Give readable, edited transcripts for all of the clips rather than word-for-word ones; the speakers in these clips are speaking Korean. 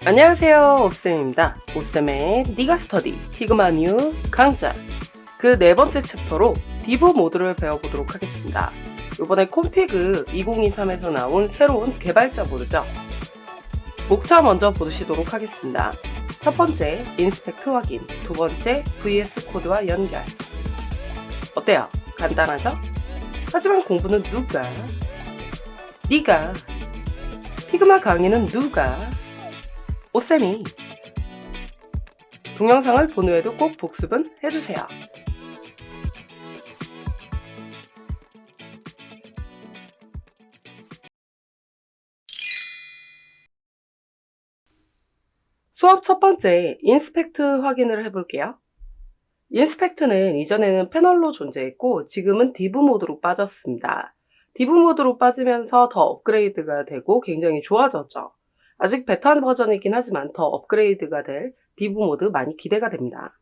안녕하세요, 오쌤입니다. 오쌤의 니가 스터디 피그마 뉴 강좌 그 네 번째 챕터로 디브 모드를 배워보도록 하겠습니다. 이번에 콤피그 2023에서 나온 새로운 개발자 모드죠. 목차 먼저 보시도록 하겠습니다. 첫 번째 인스펙트 확인, 두 번째 VS 코드와 연결. 어때요? 간단하죠? 하지만 공부는 누가? 니가. 피그마 강의는 누가? 오쌤이. 동영상을 본 후에도 꼭 복습은 해주세요. 수업 첫 번째 인스펙트 확인을 해볼게요. 인스펙트는 이전에는 패널로 존재했고 지금은 디브 모드로 빠졌습니다. 디브 모드로 빠지면서 더 업그레이드가 되고 굉장히 좋아졌죠. 아직 베타 버전이긴 하지만 더 업그레이드가 될 디브 모드 많이 기대가 됩니다.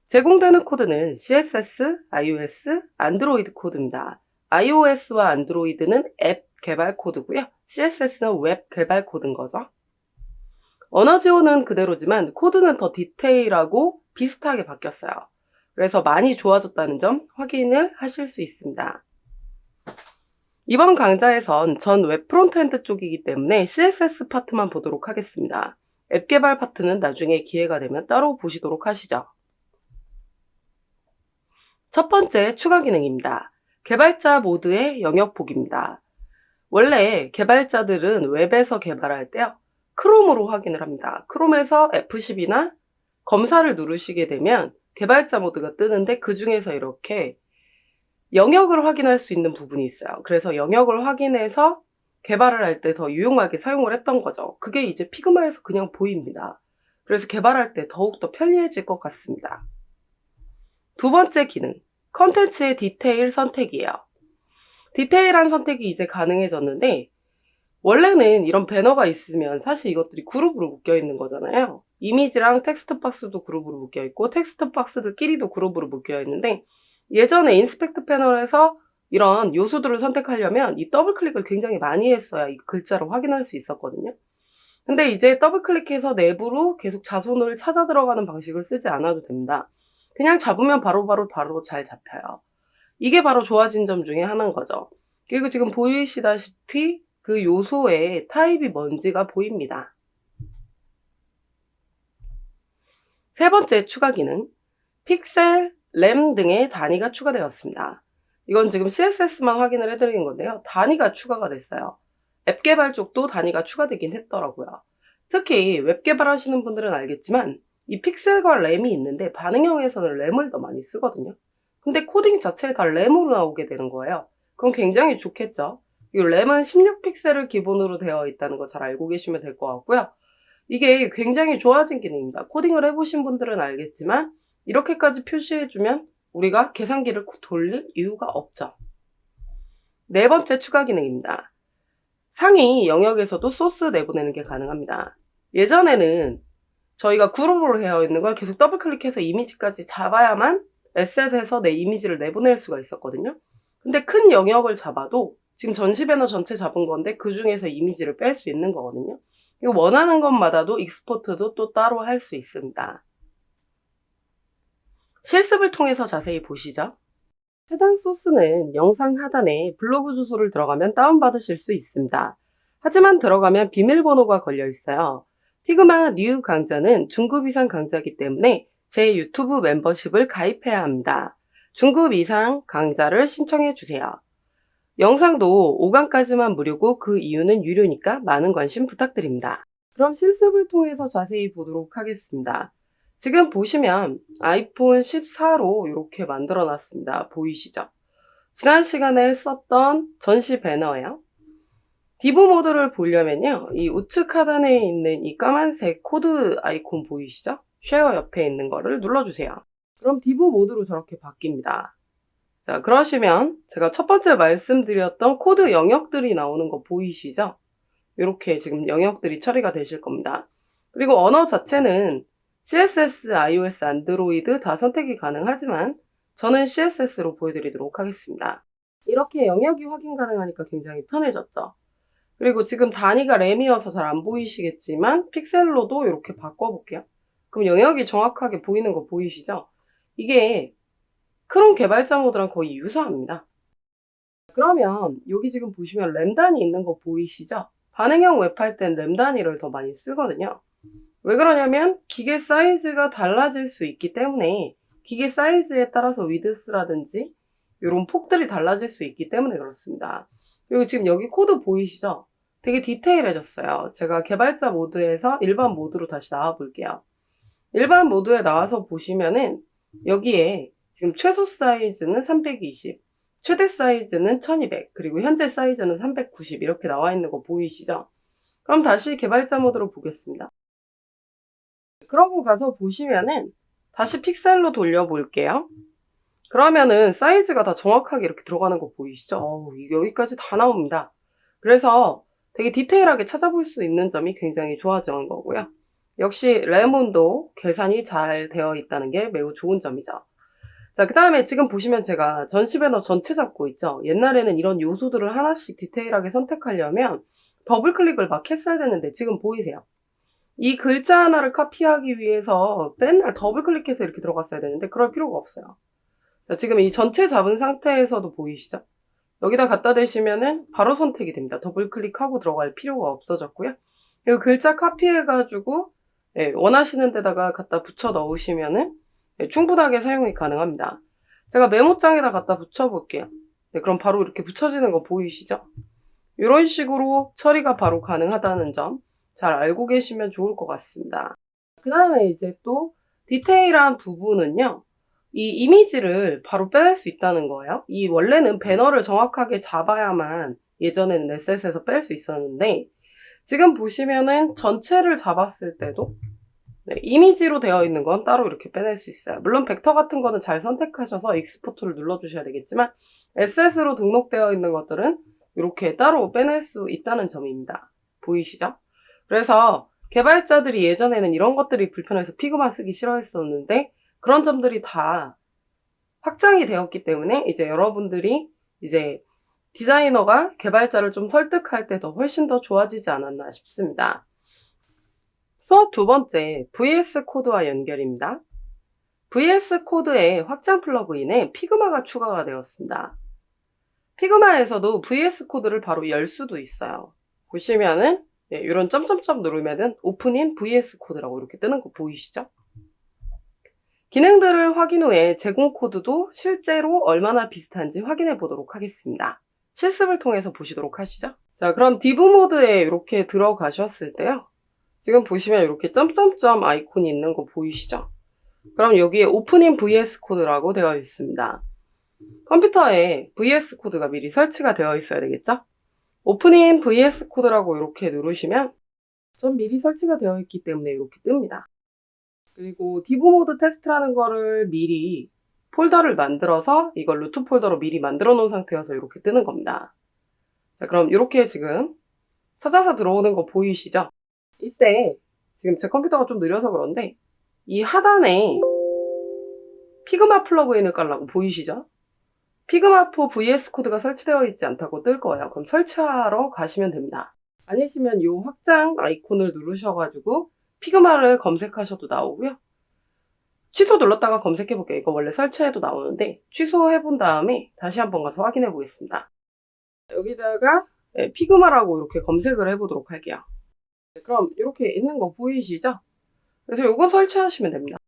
제공되는 코드는 CSS, iOS, 안드로이드 코드입니다. iOS와 안드로이드는 앱 개발 코드고요. CSS는 웹 개발 코드인 거죠. 언어 지원은 그대로지만 코드는 더 디테일하고 비슷하게 바뀌었어요. 그래서 많이 좋아졌다는 점 확인을 하실 수 있습니다. 이번 강좌에선 전 웹 프론트엔드 쪽이기 때문에 CSS 파트만 보도록 하겠습니다. 앱 개발 파트는 나중에 기회가 되면 따로 보시도록 하시죠. 첫 번째 추가 기능입니다. 개발자 모드의 영역 보기입니다. 원래 개발자들은 웹에서 개발할 때요, 크롬으로 확인을 합니다. 크롬에서 F10이나 검사를 누르시게 되면 개발자 모드가 뜨는데 그 중에서 이렇게 영역을 확인할 수 있는 부분이 있어요. 그래서 영역을 확인해서 개발을 할 때 더 유용하게 사용을 했던 거죠. 그게 이제 피그마에서 그냥 보입니다. 그래서 개발할 때 더욱더 편리해질 것 같습니다. 두 번째 기능, 컨텐츠의 디테일 선택이에요. 디테일한 선택이 이제 가능해졌는데 원래는 이런 배너가 있으면 사실 이것들이 그룹으로 묶여 있는 거잖아요. 이미지랑 텍스트 박스도 그룹으로 묶여 있고 텍스트 박스들끼리도 그룹으로 묶여 있는데 예전에 인스펙트 패널에서 이런 요소들을 선택하려면 이 더블 클릭을 굉장히 많이 했어야 이 글자를 확인할 수 있었거든요. 근데 이제 더블 클릭해서 내부로 계속 자손을 찾아 들어가는 방식을 쓰지 않아도 됩니다. 그냥 잡으면 바로 잘 잡혀요. 이게 바로 좋아진 점 중에 하나인 거죠. 그리고 지금 보이시다시피 그 요소의 타입이 뭔지가 보입니다. 세 번째 추가 기능, 픽셀, 램 등의 단위가 추가되었습니다. 이건 지금 CSS만 확인을 해드린 건데요. 단위가 추가가 됐어요. 앱 개발 쪽도 단위가 추가되긴 했더라고요. 특히 웹 개발하시는 분들은 알겠지만 이 픽셀과 램이 있는데 반응형에서는 램을 더 많이 쓰거든요. 근데 코딩 자체에 다 램으로 나오게 되는 거예요. 그럼 굉장히 좋겠죠. 이 램은 16픽셀을 기본으로 되어 있다는 거 잘 알고 계시면 될 것 같고요. 이게 굉장히 좋아진 기능입니다. 코딩을 해보신 분들은 알겠지만 이렇게까지 표시해주면 우리가 계산기를 돌릴 이유가 없죠. 네 번째 추가 기능입니다. 상위 영역에서도 소스 내보내는 게 가능합니다. 예전에는 저희가 그룹으로 되어 있는 걸 계속 더블 클릭해서 이미지까지 잡아야만 에셋에서 내 이미지를 내보낼 수가 있었거든요. 근데 큰 영역을 잡아도 지금 전시 배너 전체 잡은 건데 그 중에서 이미지를 뺄 수 있는 거거든요. 이거 원하는 것마다도 익스포트도 또 따로 할 수 있습니다. 실습을 통해서 자세히 보시죠. 해당 소스는 영상 하단에 블로그 주소를 들어가면 다운받으실 수 있습니다. 하지만 들어가면 비밀번호가 걸려 있어요. 피그마 뉴 강좌는 중급 이상 강좌이기 때문에 제 유튜브 멤버십을 가입해야 합니다. 중급 이상 강좌를 신청해 주세요. 영상도 5강까지만 무료고 그 이유는 유료니까 많은 관심 부탁드립니다. 그럼 실습을 통해서 자세히 보도록 하겠습니다. 지금 보시면 아이폰 14로 이렇게 만들어 놨습니다. 보이시죠? 지난 시간에 썼던 전시 배너예요. 디브 모드를 보려면요, 이 우측 하단에 있는 이 까만색 코드 아이콘 보이시죠? 쉐어 옆에 있는 거를 눌러주세요. 그럼 디브 모드로 저렇게 바뀝니다. 자, 그러시면 제가 첫 번째 말씀드렸던 코드 영역들이 나오는 거 보이시죠? 이렇게 지금 영역들이 처리가 되실 겁니다. 그리고 언어 자체는 CSS, iOS, 안드로이드 다 선택이 가능하지만 저는 CSS로 보여드리도록 하겠습니다. 이렇게 영역이 확인 가능하니까 굉장히 편해졌죠. 그리고 지금 단위가 램이어서 잘 안 보이시겠지만 픽셀로도 이렇게 바꿔볼게요. 그럼 영역이 정확하게 보이는 거 보이시죠? 이게 크롬 개발자 모드랑 거의 유사합니다. 그러면 여기 지금 보시면 램 단위 있는 거 보이시죠? 반응형 웹 할 땐 램 단위를 더 많이 쓰거든요. 왜 그러냐면 기계 사이즈가 달라질 수 있기 때문에 기계 사이즈에 따라서 위드스라든지 이런 폭들이 달라질 수 있기 때문에 그렇습니다. 그리고 지금 여기 코드 보이시죠? 되게 디테일해졌어요. 제가 개발자 모드에서 일반 모드로 다시 나와 볼게요. 일반 모드에 나와서 보시면은 여기에 지금 최소 사이즈는 320, 최대 사이즈는 1200, 그리고 현재 사이즈는 390 이렇게 나와 있는 거 보이시죠? 그럼 다시 개발자 모드로 보겠습니다. 그러고 가서 보시면은 다시 픽셀로 돌려볼게요. 그러면은 사이즈가 다 정확하게 이렇게 들어가는 거 보이시죠? 여기까지 다 나옵니다. 그래서 되게 디테일하게 찾아볼 수 있는 점이 굉장히 좋아진 거고요. 역시 레몬도 계산이 잘 되어 있다는 게 매우 좋은 점이죠. 자, 그 다음에 지금 보시면 제가 전시 배너 전체 잡고 있죠. 옛날에는 이런 요소들을 하나씩 디테일하게 선택하려면 더블 클릭을 막 했어야 되는데 지금 보이세요? 이 글자 하나를 카피하기 위해서 맨날 더블 클릭해서 이렇게 들어갔어야 되는데 그럴 필요가 없어요. 자, 지금 이 전체 잡은 상태에서도 보이시죠? 여기다 갖다 대시면은 바로 선택이 됩니다. 더블 클릭하고 들어갈 필요가 없어졌고요. 그리고 글자 카피해가지고 원하시는 데다가 갖다 붙여 넣으시면은 충분하게 사용이 가능합니다. 제가 메모장에다 갖다 붙여볼게요. 그럼 바로 이렇게 붙여지는 거 보이시죠? 이런 식으로 처리가 바로 가능하다는 점 잘 알고 계시면 좋을 것 같습니다. 그 다음에 이제 또 디테일한 부분은요. 이 이미지를 바로 빼낼 수 있다는 거예요. 이 원래는 배너를 정확하게 잡아야만 예전에는 SS에서 뺄 수 있었는데 지금 보시면은 전체를 잡았을 때도 이미지로 되어 있는 건 따로 이렇게 빼낼 수 있어요. 물론 벡터 같은 거는 잘 선택하셔서 익스포트를 눌러주셔야 되겠지만 SS로 등록되어 있는 것들은 이렇게 따로 빼낼 수 있다는 점입니다. 보이시죠? 그래서 개발자들이 예전에는 이런 것들이 불편해서 피그마 쓰기 싫어했었는데 그런 점들이 다 확장이 되었기 때문에 이제 여러분들이 이제 디자이너가 개발자를 좀 설득할 때 더 훨씬 더 좋아지지 않았나 싶습니다. 수업 두 번째, VS 코드와 연결입니다. VS 코드의 확장 플러그인에 피그마가 추가가 되었습니다. 피그마에서도 VS 코드를 바로 열 수도 있어요. 보시면은 이런 점점점 누르면은 오픈인 VS 코드라고 이렇게 뜨는 거 보이시죠? 기능들을 확인 후에 제공 코드도 실제로 얼마나 비슷한지 확인해 보도록 하겠습니다. 실습을 통해서 보시도록 하시죠. 자, 그럼 디브 모드에 이렇게 들어가셨을 때요. 지금 보시면 이렇게 점점점 아이콘이 있는 거 보이시죠? 그럼 여기에 오픈인 VS 코드라고 되어 있습니다. 컴퓨터에 VS 코드가 미리 설치가 되어 있어야 되겠죠? 오픈인 VS 코드라고 이렇게 누르시면 전 미리 설치가 되어 있기 때문에 이렇게 뜹니다. 그리고 디브 모드 테스트라는 거를 미리 폴더를 만들어서 이걸 루트 폴더로 미리 만들어 놓은 상태여서 이렇게 뜨는 겁니다. 자, 그럼 이렇게 지금 찾아서 들어오는 거 보이시죠? 이때 지금 제 컴퓨터가 좀 느려서 그런데 이 하단에 피그마 플러그인을 깔라고 보이시죠? 피그마4 VS 코드가 설치되어 있지 않다고 뜰 거예요. 그럼 설치하러 가시면 됩니다. 아니시면 이 확장 아이콘을 누르셔가지고 피그마를 검색하셔도 나오고요. 취소 눌렀다가 검색해볼게요. 이거 원래 설치해도 나오는데 취소해본 다음에 다시 한번 가서 확인해 보겠습니다. 여기다가 피그마라고 이렇게 검색을 해보도록 할게요. 그럼 이렇게 있는 거 보이시죠? 그래서 이거 설치하시면 됩니다.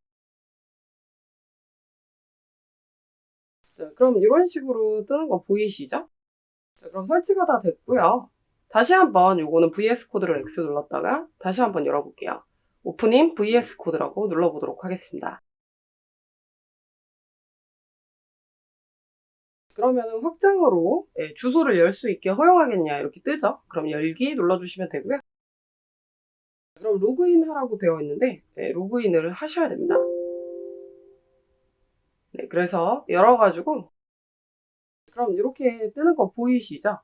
자, 그럼 이런 식으로 뜨는 거 보이시죠? 자, 그럼 설치가 다 됐고요. 다시 한번 요거는 VS 코드를 X 눌렀다가 다시 한번 열어볼게요. 오픈인 VS 코드라고 눌러보도록 하겠습니다. 그러면 확장으로 주소를 열 수 있게 허용하겠냐 이렇게 뜨죠? 그럼 열기 눌러주시면 되고요. 그럼 로그인 하라고 되어 있는데 로그인을 하셔야 됩니다. 네, 그래서 열어가지고 그럼 이렇게 뜨는 거 보이시죠?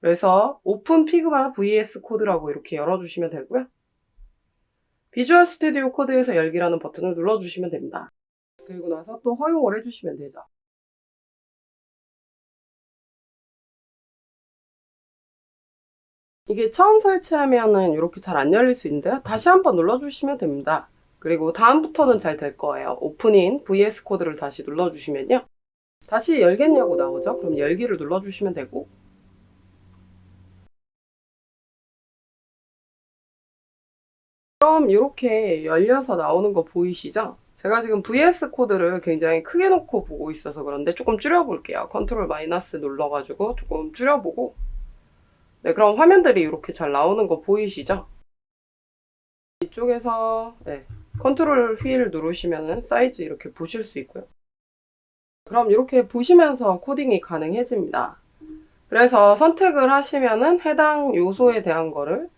그래서 오픈 피그마 VS 코드라고 이렇게 열어주시면 되고요. 비주얼 스튜디오 코드에서 열기라는 버튼을 눌러주시면 됩니다. 그리고 나서 또 허용을 해주시면 되죠. 이게 처음 설치하면은 이렇게 잘 안 열릴 수 있는데요. 다시 한번 눌러주시면 됩니다. 그리고 다음부터는 잘 될 거예요. 오픈인 VS 코드를 다시 눌러주시면요. 다시 열겠냐고 나오죠. 그럼 열기를 눌러주시면 되고, 그럼 이렇게 열려서 나오는 거 보이시죠? 제가 지금 VS 코드를 굉장히 크게 놓고 보고 있어서 그런데 조금 줄여볼게요. 컨트롤 마이너스 눌러가지고 조금 줄여보고, 네, 그럼 화면들이 이렇게 잘 나오는 거 보이시죠? 이쪽에서 네, 컨트롤 휠 누르시면 사이즈 이렇게 보실 수 있고요. 그럼 이렇게 보시면서 코딩이 가능해집니다. 그래서 선택을 하시면은 해당 요소에 대한 거를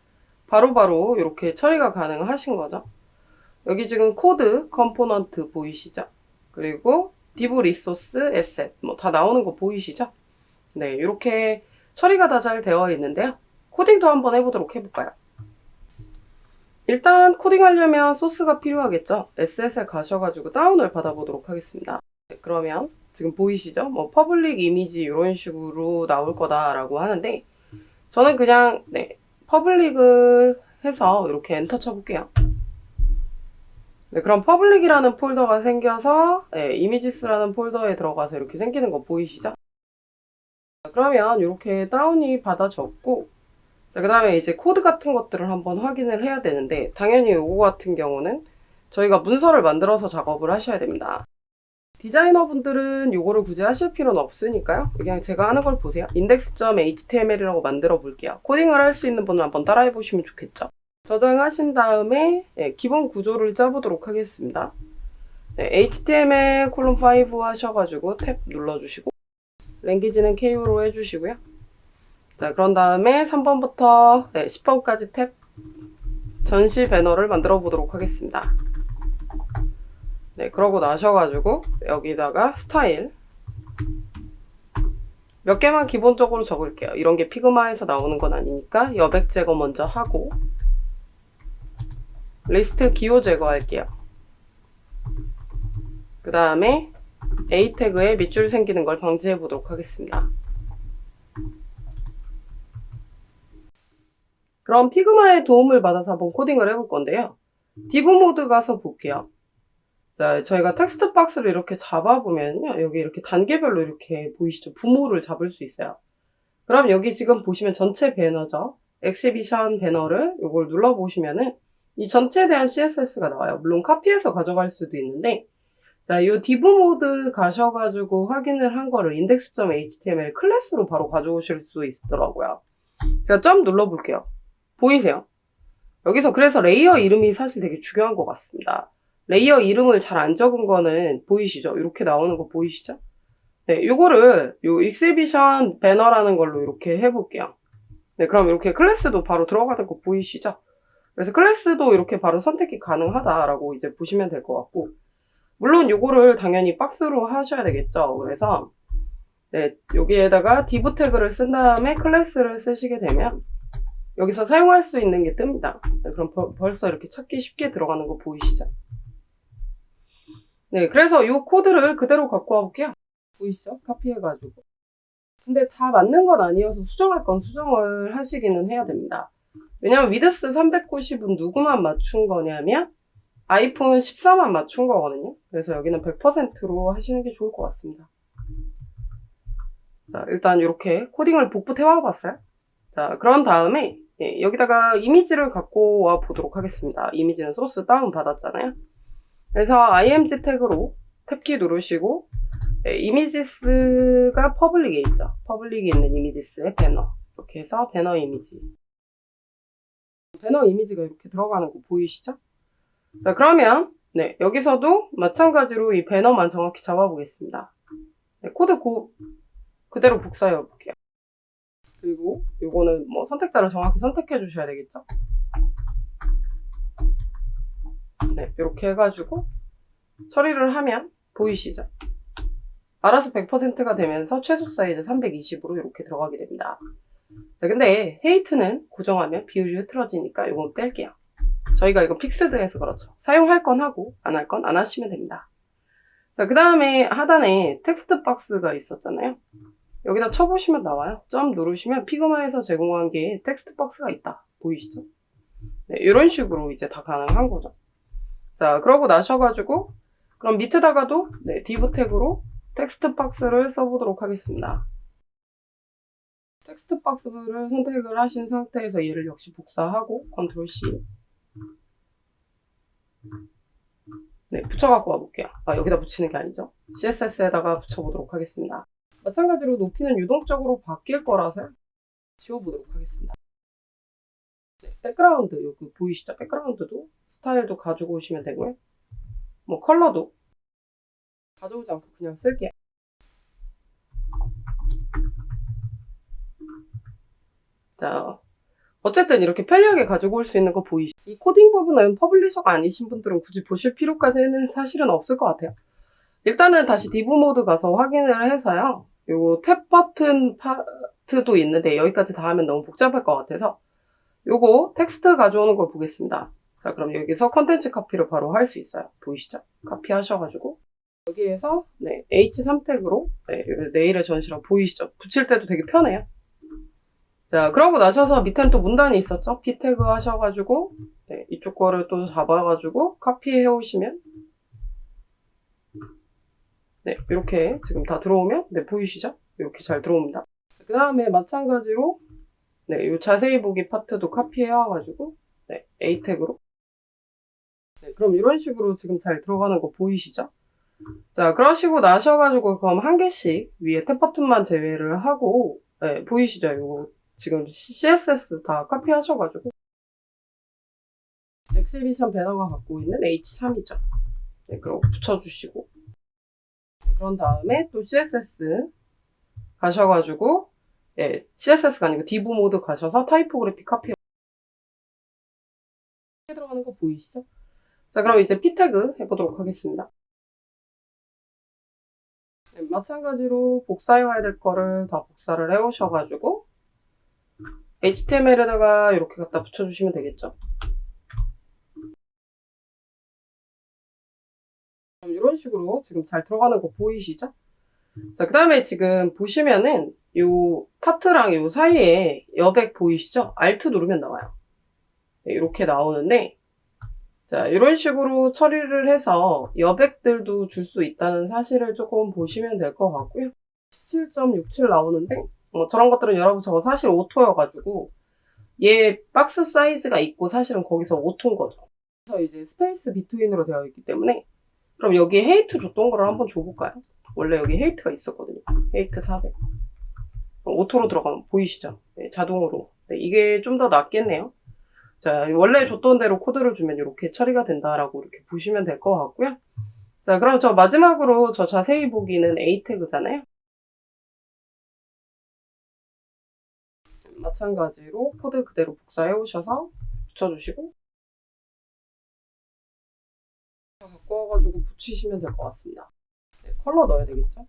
바로바로 이렇게 처리가 가능하신 거죠. 여기 지금 코드, 컴포넌트 보이시죠? 그리고 디브 리소스, 에셋 뭐 다 나오는 거 보이시죠? 네, 이렇게 처리가 다 잘 되어 있는데요. 코딩도 한번 해보도록 해볼까요? 일단 코딩하려면 소스가 필요하겠죠. 에셋에 가셔가지고 다운을 받아보도록 하겠습니다. 네, 그러면 지금 보이시죠? 뭐 퍼블릭 이미지 이런 식으로 나올 거다라고 하는데 저는 그냥 네, 퍼블릭을 해서 이렇게 엔터 쳐볼게요. 네, 그럼 퍼블릭이라는 폴더가 생겨서 네, 이미지스라는 폴더에 들어가서 이렇게 생기는 거 보이시죠? 그러면 이렇게 다운이 받아졌고, 자, 그 다음에 이제 코드 같은 것들을 한번 확인을 해야 되는데, 당연히 이거 같은 경우는 저희가 문서를 만들어서 작업을 하셔야 됩니다. 디자이너분들은 이거를 굳이 하실 필요는 없으니까요. 그냥 제가 하는 걸 보세요. index.html이라고 만들어 볼게요. 코딩을 할 수 있는 분은 한번 따라해 보시면 좋겠죠. 저장하신 다음에 네, 기본 구조를 짜보도록 하겠습니다. 네, HTML 콜론5 하셔가지고 탭 눌러주시고 랭귀지는 KU로 해주시고요. 자, 그런 다음에 3번부터 네, 10번까지 탭 전시 배너를 만들어 보도록 하겠습니다. 네, 그러고 나셔가지고 여기다가 스타일 몇 개만 기본적으로 적을게요. 이런 게 피그마에서 나오는 건 아니니까 여백 제거 먼저 하고 리스트 기호 제거할게요. 그 다음에 A 태그에 밑줄 생기는 걸 방지해 보도록 하겠습니다. 그럼 피그마의 도움을 받아서 한번 코딩을 해볼 건데요. 디브 모드 가서 볼게요. 자, 저희가 텍스트 박스를 이렇게 잡아보면요. 여기 이렇게 단계별로 이렇게 보이시죠? 부모를 잡을 수 있어요. 그럼 여기 지금 보시면 전체 배너죠. 엑시비션 배너를 이걸 눌러보시면은 이 전체에 대한 CSS가 나와요. 물론 카피해서 가져갈 수도 있는데, 자, 이 디브 모드 가셔가지고 확인을 한 거를 index.html 클래스로 바로 가져오실 수 있더라고요. 제가 점 눌러볼게요. 보이세요? 여기서 그래서 레이어 이름이 사실 되게 중요한 것 같습니다. 레이어 이름을 잘 안 적은 거는 보이시죠? 이렇게 나오는 거 보이시죠? 네, 요거를 요 익스비션 배너라는 걸로 이렇게 해볼게요. 네, 그럼 이렇게 클래스도 바로 들어가는 거 보이시죠? 그래서 클래스도 이렇게 바로 선택이 가능하다라고 이제 보시면 될 것 같고, 물론 요거를 당연히 박스로 하셔야 되겠죠. 그래서 네, 여기에다가 div 태그를 쓴 다음에 클래스를 쓰시게 되면 여기서 사용할 수 있는 게 뜹니다. 네, 그럼 벌써 이렇게 찾기 쉽게 들어가는 거 보이시죠? 네, 그래서 이 코드를 그대로 갖고 와볼게요. 보이시죠? 카피해가지고. 근데 다 맞는 건 아니어서 수정할 건 수정을 하시기는 해야 됩니다. 왜냐면 위드스 390은 누구만 맞춘 거냐면 아이폰 14만 맞춘 거거든요. 그래서 여기는 100%로 하시는 게 좋을 것 같습니다. 자, 일단 이렇게 코딩을 복붙해 와봤어요. 자, 그런 다음에 예, 여기다가 이미지를 갖고 와 보도록 하겠습니다. 이미지는 소스 다운 받았잖아요. 그래서 img 태그로 탭키 누르시고 예, 이미지스가 퍼블릭에 있죠. 퍼블릭에 있는 이미지스의 배너. 이렇게 해서 배너 이미지. 배너 이미지가 이렇게 들어가는 거 보이시죠? 자, 그러면 네, 여기서도 마찬가지로 이 배너만 정확히 잡아보겠습니다. 네, 코드 그대로 복사해 볼게요. 그리고 이거는 뭐 선택자를 정확히 선택해 주셔야 되겠죠? 네, 이렇게 해가지고 처리를 하면 보이시죠? 알아서 100%가 되면서 최소 사이즈 320으로 이렇게 들어가게 됩니다. 자, 근데 헤이트는 고정하면 비율이 흐트러지니까 이건 뺄게요. 저희가 이거 픽스드해서 그렇죠. 사용할 건 하고 안 할 건 안 하시면 됩니다. 자, 그 다음에 하단에 텍스트 박스가 있었잖아요. 여기다 쳐보시면 나와요. 점 누르시면 피그마에서 제공한 게 텍스트 박스가 있다. 보이시죠? 네, 이런 식으로 이제 다 가능한 거죠. 자, 그러고 나셔가지고 그럼 밑에다가도 네, div 태그로 텍스트 박스를 써보도록 하겠습니다. 텍스트 박스를 선택을 하신 상태에서 얘를 역시 복사하고 컨트롤 C 네, 붙여갖고 와볼게요. 여기다 붙이는 게 아니죠. CSS에다가 붙여보도록 하겠습니다. 마찬가지로 높이는 유동적으로 바뀔 거라서 지워보도록 하겠습니다. 네, 백그라운드 여기 보이시죠? 백그라운드도 스타일도 가지고 오시면 되고요. 뭐 컬러도 가져오지 않고 그냥 쓸게요. 자, 어쨌든 이렇게 편리하게 가지고 올 수 있는 거 보이시죠? 이 코딩 부분은 퍼블리셔가 아니신 분들은 굳이 보실 필요까지는 사실은 없을 것 같아요. 일단은 다시 div 모드 가서 확인을 해서요. 요거 탭 버튼 파트도 있는데 여기까지 다 하면 너무 복잡할 것 같아서 요거 텍스트 가져오는 걸 보겠습니다. 자, 그럼 여기서 컨텐츠 카피를 바로 할 수 있어요. 보이시죠? 카피 하셔가지고 여기에서 네, H3 태그로 네, 네일의 전시랑 보이시죠? 붙일 때도 되게 편해요. 자, 그러고 나셔서 밑에는 또 문단이 있었죠? P 태그 하셔가지고 네, 이쪽 거를 또 잡아가지고 카피해 오시면 네, 이렇게 지금 다 들어오면 네, 보이시죠? 이렇게 잘 들어옵니다. 그 다음에 마찬가지로 네, 요 자세히 보기 파트도 카피해 와가지고 네, A 태그로 네, 그럼 이런 식으로 지금 잘 들어가는 거 보이시죠? 자, 그러시고 나셔가지고 그럼 한 개씩 위에 탭 버튼만 제외를 하고 네, 보이시죠? 요거 지금 CSS 다 카피 하셔가지고 엑스비션 배너가 갖고 있는 H3이죠. 네, 그럼 붙여주시고 네, 그런 다음에 또 CSS 가셔가지고 네, CSS가 아니고 div 모드 가셔서 타이포그래피 카피 들어가는 거 보이시죠? 자, 그럼 이제 P 태그 해보도록 하겠습니다. 네, 마찬가지로 복사해와야 될 거를 다 복사를 해오셔가지고 HTML에다가 이렇게 갖다 붙여주시면 되겠죠. 이런 식으로 지금 잘 들어가는 거 보이시죠? 자, 그 다음에 지금 보시면은 요 파트랑 요 사이에 여백 보이시죠? Alt 누르면 나와요. 네, 이렇게 나오는데 자, 이런 식으로 처리를 해서 여백들도 줄 수 있다는 사실을 조금 보시면 될 것 같고요. 17.67 나오는데 저런 것들은 여러분 저거 사실 오토여가지고 얘 박스 사이즈가 있고 사실은 거기서 오토인 거죠. 그래서 이제 스페이스 비트윈으로 되어 있기 때문에 그럼 여기에 헤이트 줬던 거를 한번 줘볼까요? 원래 여기 헤이트가 있었거든요. 헤이트 400 오토로 들어가면 보이시죠? 네, 자동으로 네, 이게 좀 더 낫겠네요. 자, 원래 줬던 대로 코드를 주면 이렇게 처리가 된다라고 이렇게 보시면 될 것 같고요. 자, 그럼 저 마지막으로 저 자세히 보기는 A 태그잖아요. 마찬가지로 코드 그대로 복사해 오셔서 붙여주시고 갖고 와가지고 붙이시면 될 것 같습니다. 네, 컬러 넣어야 되겠죠?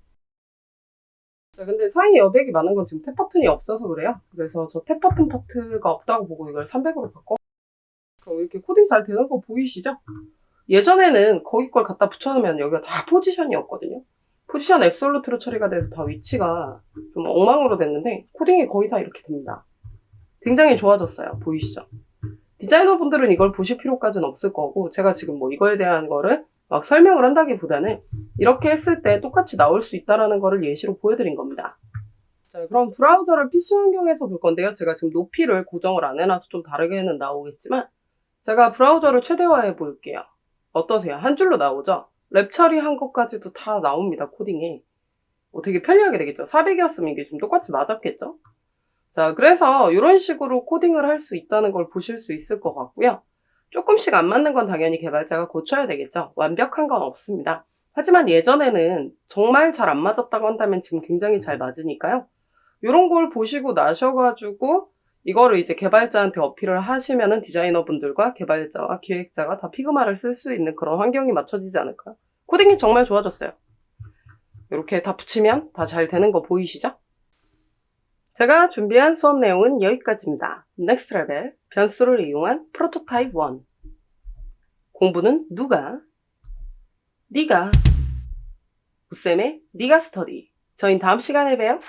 자, 근데 사이에 여백이 많은 건 지금 탭 버튼이 없어서 그래요. 그래서 저 탭 버튼 파트가 없다고 보고 이걸 300으로 바꿔. 그럼 이렇게 코딩 잘 되는 거 보이시죠? 예전에는 거기 걸 갖다 붙여놓으면 여기가 다 포지션이었거든요. 포지션 앱솔루트로 처리가 돼서 다 위치가 좀 엉망으로 됐는데 코딩이 거의 다 이렇게 됩니다. 굉장히 좋아졌어요. 보이시죠? 디자이너분들은 이걸 보실 필요까지는 없을 거고 제가 지금 뭐 이거에 대한 거를 막 설명을 한다기보다는 이렇게 했을 때 똑같이 나올 수 있다는 거를 예시로 보여드린 겁니다. 자, 그럼 브라우저를 PC 환경에서 볼 건데요. 제가 지금 높이를 고정을 안 해놔서 좀 다르게는 나오겠지만 제가 브라우저를 최대화해 볼게요. 어떠세요? 한 줄로 나오죠? 랩 처리한 것까지도 다 나옵니다. 코딩에. 되게 편리하게 되겠죠? 400이었으면 이게 좀 똑같이 맞았겠죠? 자, 그래서 이런 식으로 코딩을 할 수 있다는 걸 보실 수 있을 것 같고요. 조금씩 안 맞는 건 당연히 개발자가 고쳐야 되겠죠? 완벽한 건 없습니다. 하지만 예전에는 정말 잘 안 맞았다고 한다면 지금 굉장히 잘 맞으니까요. 이런 걸 보시고 나셔가지고 이거를 이제 개발자한테 어필을 하시면은 디자이너분들과 개발자와 기획자가 다 피그마를 쓸 수 있는 그런 환경이 맞춰지지 않을까요? 코딩이 정말 좋아졌어요. 이렇게 다 붙이면 다 잘 되는 거 보이시죠? 제가 준비한 수업 내용은 여기까지입니다. 넥스트 레벨 변수를 이용한 프로토타입 1 공부는 누가? 네가. 붓쌤의 네가 스터디. 저희는 다음 시간에 봬요.